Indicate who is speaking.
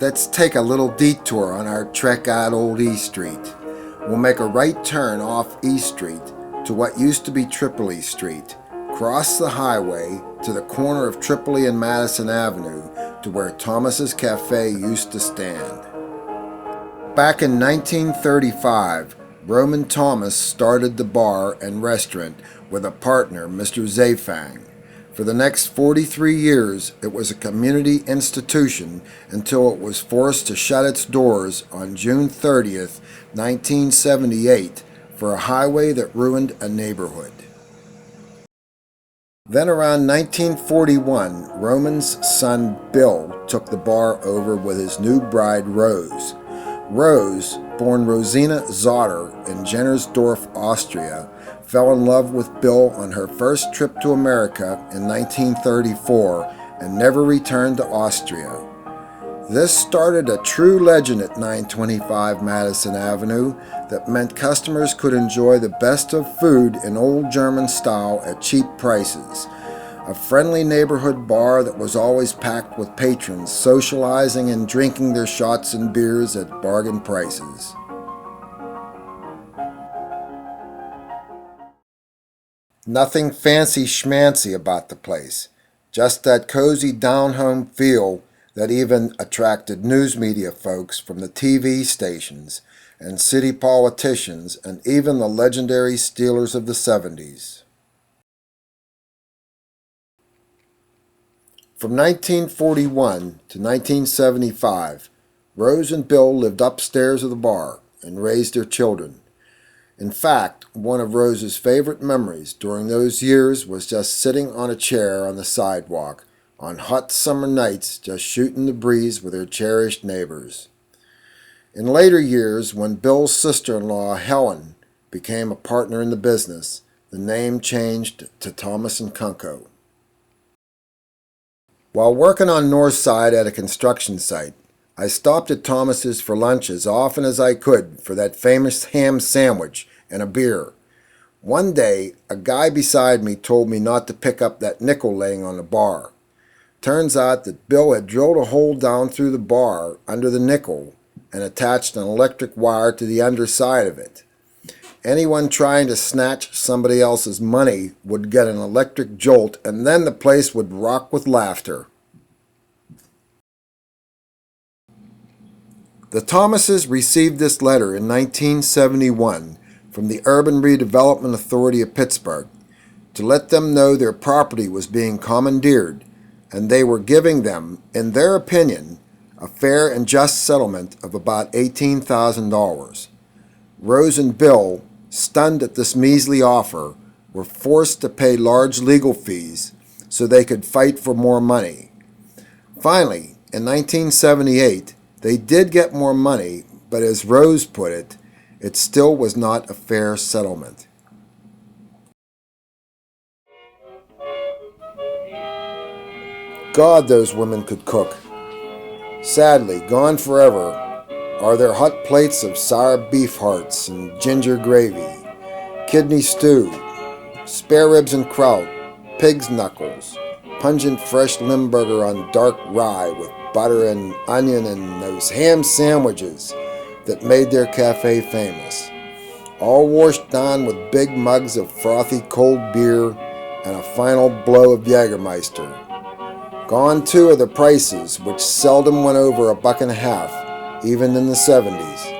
Speaker 1: Let's take a little detour on our trek out Old East Street. We'll make a right turn off East Street to what used to be Tripoli Street, cross the highway to the corner of Tripoli and Madison Avenue to where Thomas's Cafe used to stand. Back in 1935, Roman Thomas started the bar and restaurant with a partner, Mr. Zafang. For the next 43 years, it was a community institution until it was forced to shut its doors on June 30th, 1978, for a highway that ruined a neighborhood. Then around 1941, Roman's son Bill took the bar over with his new bride Rose. Rose, born Rosina Zotter in Jennersdorf, Austria, fell in love with Bill on her first trip to America in 1934 and never returned to Austria. This started a true legend at 925 Madison Avenue that meant customers could enjoy the best of food in old German style at cheap prices. A friendly neighborhood bar that was always packed with patrons socializing and drinking their shots and beers at bargain prices. Nothing fancy schmancy about the place, just that cozy down-home feel that even attracted news media folks from the TV stations and city politicians and even the legendary Steelers of the 70s. From 1941 to 1975, Rose and Bill lived upstairs of the bar and raised their children. In fact, one of Rose's favorite memories during those years was just sitting on a chair on the sidewalk on hot summer nights just shooting the breeze with her cherished neighbors. In later years, when Bill's sister-in-law, Helen, became a partner in the business, the name changed to Thomas & Kunko. While working on North Side at a construction site, I stopped at Thomas's for lunch as often as I could for that famous ham sandwich and a beer. One day, a guy beside me told me not to pick up that nickel laying on the bar. Turns out that Bill had drilled a hole down through the bar under the nickel and attached an electric wire to the underside of it. Anyone trying to snatch somebody else's money would get an electric jolt, and then the place would rock with laughter. The Thomases received this letter in 1971 from the Urban Redevelopment Authority of Pittsburgh to let them know their property was being commandeered, and they were giving them, in their opinion, a fair and just settlement of about $18,000. Rose and Bill, stunned at this measly offer, were forced to pay large legal fees so they could fight for more money. Finally, in 1978, they did get more money, but as Rose put it, it still was not a fair settlement. God, those women could cook. Sadly, gone forever are their hot plates of sour beef hearts and ginger gravy, kidney stew, spare ribs and kraut, pig's knuckles, pungent fresh Limburger on dark rye with butter and onion, and those ham sandwiches that made their cafe famous, all washed down with big mugs of frothy cold beer and a final blow of Jägermeister. Gone too are the prices, which seldom went over $1.50, even in the 70s.